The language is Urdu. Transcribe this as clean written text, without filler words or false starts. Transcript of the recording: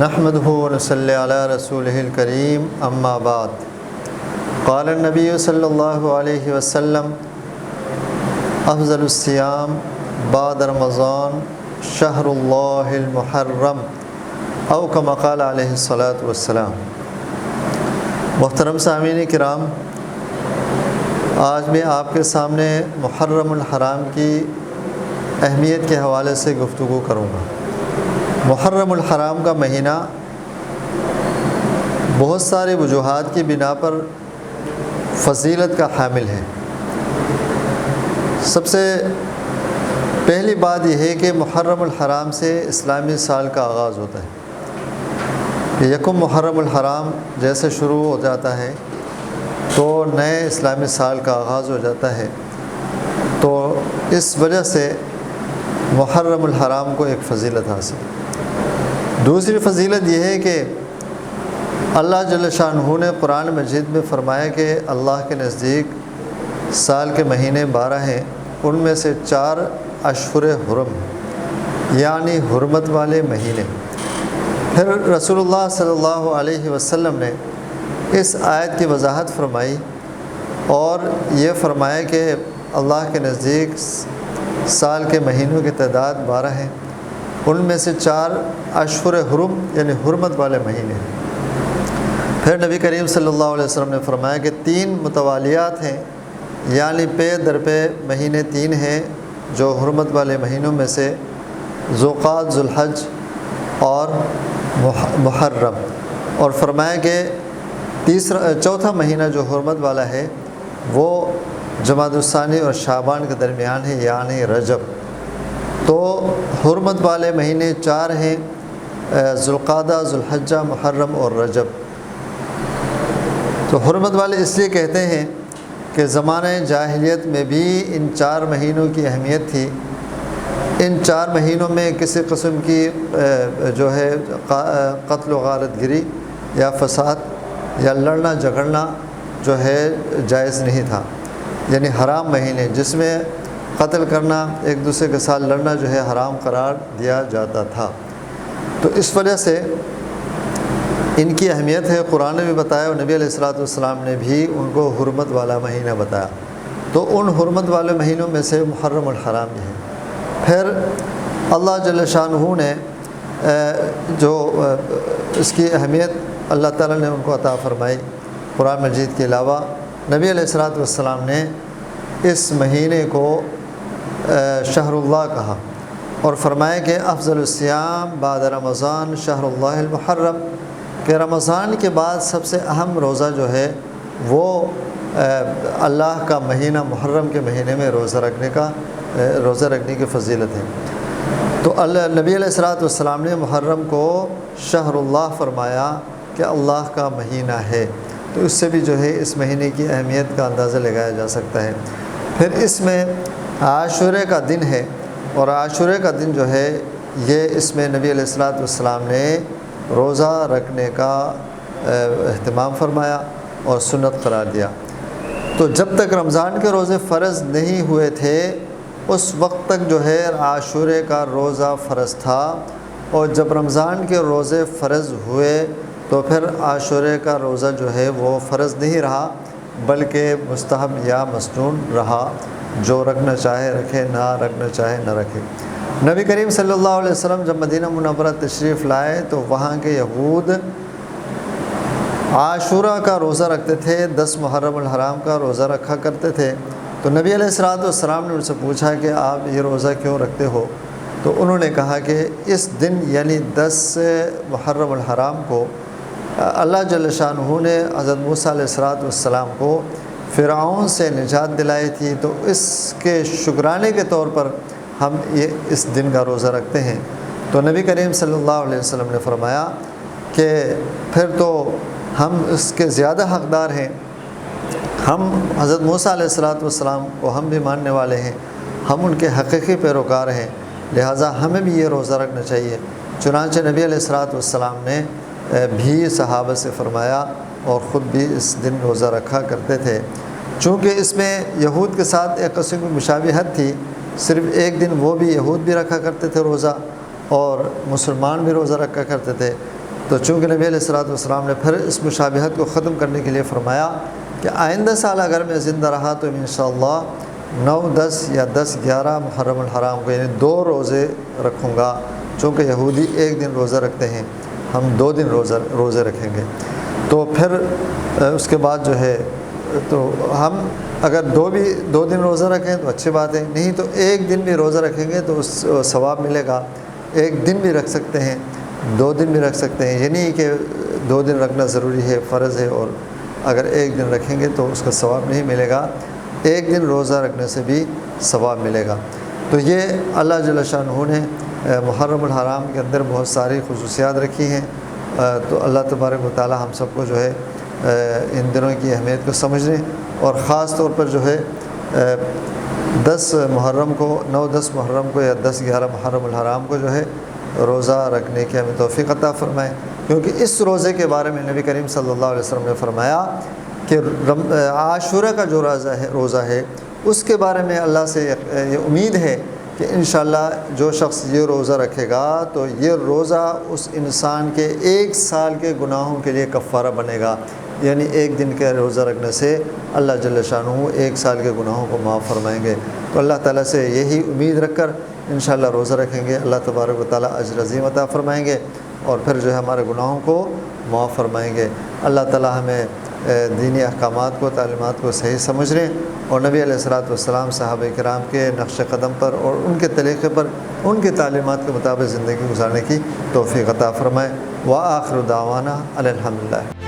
نحمده ونصلي على رسوله الكريم اما بعد قال النبي صلى الله عليه وسلم افضل الصيام بعد رمضان شهر الله المحرم او كما قال عليه الصلاة والسلام۔ محترم سامعین کرام، آج میں آپ کے سامنے محرم الحرام کی اہمیت کے حوالے سے گفتگو کروں گا۔ محرم الحرام کا مہینہ بہت سارے وجوہات کی بنا پر فضیلت کا حامل ہے۔ سب سے پہلی بات یہ ہے کہ محرم الحرام سے اسلامی سال کا آغاز ہوتا ہے۔ یکم محرم الحرام جیسے شروع ہو جاتا ہے تو نئے اسلامی سال کا آغاز ہو جاتا ہے، تو اس وجہ سے محرم الحرام کو ایک فضیلت حاصل ہے۔ دوسری فضیلت یہ ہے کہ اللہ جل شانہ نے قرآن مجید میں فرمایا کہ اللہ کے نزدیک سال کے مہینے 12 ہیں، ان میں سے 4 اشہر حرم یعنی حرمت والے مہینے۔ پھر رسول اللہ صلی اللہ علیہ وسلم نے اس آیت کی وضاحت فرمائی اور یہ فرمایا کہ اللہ کے نزدیک سال کے مہینوں کی تعداد 12 ہیں، ان میں سے 4 اشہر حرم یعنی حرمت والے مہینے۔ پھر نبی کریم صلی اللہ علیہ وسلم نے فرمایا کہ 3 متوالیات ہیں، یعنی پے در پے مہینے 3 ہیں جو حرمت والے مہینوں میں سے ذوالقعدہ، ذوالحج اور محرم، اور فرمایا کہ چوتھا مہینہ جو حرمت والا ہے وہ جمادی الثانی اور شعبان کے درمیان ہے، یعنی رجب۔ تو حرمت والے مہینے 4 ہیں، ذوالقعدہ، ذوالحجہ، محرم اور رجب۔ تو حرمت والے اس لیے کہتے ہیں کہ زمانہ جاہلیت میں بھی ان 4 مہینوں کی اہمیت تھی۔ ان 4 مہینوں میں کسی قسم کی جو ہے قتل و غارت گری یا فساد یا لڑنا جھگڑنا جو ہے جائز نہیں تھا، یعنی حرام مہینے جس میں قتل کرنا، ایک دوسرے کے ساتھ لڑنا جو ہے حرام قرار دیا جاتا تھا۔ تو اس وجہ سے ان کی اہمیت ہے، قرآن نے بھی بتایا اور نبی علیہ الصلوۃ والسلام نے بھی ان کو حرمت والا مہینہ بتایا۔ تو ان حرمت والے مہینوں میں سے محرم الحرام بھی ہے۔ پھر اللہ جل شانہ نے جو اس کی اہمیت اللہ تعالیٰ نے ان کو عطا فرمائی، قرآن مجید کے علاوہ نبی علیہ الصلوۃ والسلام نے اس مہینے کو شہر اللہ کہا اور فرمایا کہ افضل الصیام بعد رمضان شہر اللہ المحرم، کہ رمضان کے بعد سب سے اہم روزہ جو ہے وہ اللہ کا مہینہ محرم کے مہینے میں روزہ رکھنے کی فضیلت ہے۔ تو نبی علیہ الصلوۃ والسلام نے محرم کو شہر اللہ فرمایا کہ اللہ کا مہینہ ہے، تو اس سے بھی جو ہے اس مہینے کی اہمیت کا اندازہ لگایا جا سکتا ہے۔ پھر اس میں عاشورے کا دن ہے، اور عاشورے کا دن جو ہے یہ اس میں نبی علیہ الصلوۃ والسلام نے روزہ رکھنے کا اہتمام فرمایا اور سنت قرار دیا۔ تو جب تک رمضان کے روزے فرض نہیں ہوئے تھے اس وقت تک جو ہے عاشورے کا روزہ فرض تھا، اور جب رمضان کے روزے فرض ہوئے تو پھر عاشورے کا روزہ جو ہے وہ فرض نہیں رہا بلکہ مستحب یا مسنون رہا، جو رکھنا چاہے رکھے، نہ رکھنا چاہے نہ رکھے۔ نبی کریم صلی اللہ علیہ وسلم جب مدینہ منورہ تشریف لائے تو وہاں کے یہود عاشورہ کا روزہ رکھتے تھے، 10 محرم الحرام کا روزہ رکھا کرتے تھے۔ تو نبی علیہ الصلوۃ والسلام نے ان سے پوچھا کہ آپ یہ روزہ کیوں رکھتے ہو؟ تو انہوں نے کہا کہ اس دن یعنی 10 محرم الحرام کو اللہ جل شانہ نے حضرت موسیٰ علیہ السلام کو فرعون سے نجات دلائی تھی، تو اس کے شکرانے کے طور پر ہم اس دن کا روزہ رکھتے ہیں۔ تو نبی کریم صلی اللہ علیہ وسلم نے فرمایا کہ پھر تو ہم اس کے زیادہ حقدار ہیں، ہم حضرت موسیٰ علیہ السلام کو ہم بھی ماننے والے ہیں، ہم ان کے حقیقی پیروکار ہیں، لہٰذا ہمیں بھی یہ روزہ رکھنا چاہیے۔ چنانچہ نبی علیہ السلام نے بھی صحابہ سے فرمایا اور خود بھی اس دن روزہ رکھا کرتے تھے۔ چونکہ اس میں یہود کے ساتھ ایک قسم کی مشابہت تھی، صرف ایک دن وہ بھی یہود بھی رکھا کرتے تھے روزہ اور مسلمان بھی روزہ رکھا کرتے تھے، تو چونکہ نبی علیہ الصلوۃ والسلام نے پھر اس مشابہت کو ختم کرنے کے لیے فرمایا کہ آئندہ سال اگر میں زندہ رہا تو انشاءاللہ 9، 10 یا 10، 11 محرم الحرام کو یعنی 2 روزے رکھوں گا، چونکہ یہودی 1 دن روزہ رکھتے ہیں، ہم 2 دن روزے رکھیں گے۔ تو پھر اس کے بعد جو ہے تو ہم اگر 2 دن روزہ رکھیں تو اچھی بات ہے، نہیں تو 1 دن بھی روزہ رکھیں گے تو اس ثواب ملے گا۔ 1 دن بھی رکھ سکتے ہیں، 2 دن بھی رکھ سکتے ہیں، یہ نہیں کہ 2 دن رکھنا ضروری ہے، فرض ہے، اور اگر 1 دن رکھیں گے تو اس کا ثواب نہیں ملے گا، 1 دن روزہ رکھنے سے بھی ثواب ملے گا۔ تو یہ اللہ جل شانہ نے محرم الحرام کے اندر بہت ساری خصوصیات رکھی ہیں۔ تو اللہ تبارک و تعالی ہم سب کو جو ہے ان دنوں کی اہمیت کو سمجھنے اور خاص طور پر جو ہے 10 محرم کو، 9، 10 محرم کو یا 10، 11 محرم الحرام کو جو ہے روزہ رکھنے کی ہمیں توفیق عطا فرمائے، کیونکہ اس روزے کے بارے میں نبی کریم صلی اللہ علیہ وسلم نے فرمایا کہ عاشورہ کا جو روزہ ہے اس کے بارے میں اللہ سے یہ امید ہے کہ انشاءاللہ جو شخص یہ روزہ رکھے گا تو یہ روزہ اس انسان کے 1 سال کے گناہوں کے لیے کفارہ بنے گا، یعنی 1 دن کے روزہ رکھنے سے اللہ جل شانہ 1 سال کے گناہوں کو معاف فرمائیں گے۔ تو اللہ تعالیٰ سے یہی امید رکھ کر انشاءاللہ روزہ رکھیں گے، اللہ تبارک و تعالیٰ اجر عظیم عطا فرمائیں گے اور پھر جو ہے ہمارے گناہوں کو معاف فرمائیں گے۔ اللہ تعالیٰ ہمیں دینی احکامات کو، تعلیمات کو صحیح سمجھنے اور نبی علیہ الصلوۃ والسلام، صحابہ کرام کے نقش قدم پر اور ان کے طریقے پر، ان کی تعلیمات کے مطابق زندگی گزارنے کی توفیق عطا فرمائے۔ وآخر دعوانا الحمدللہ۔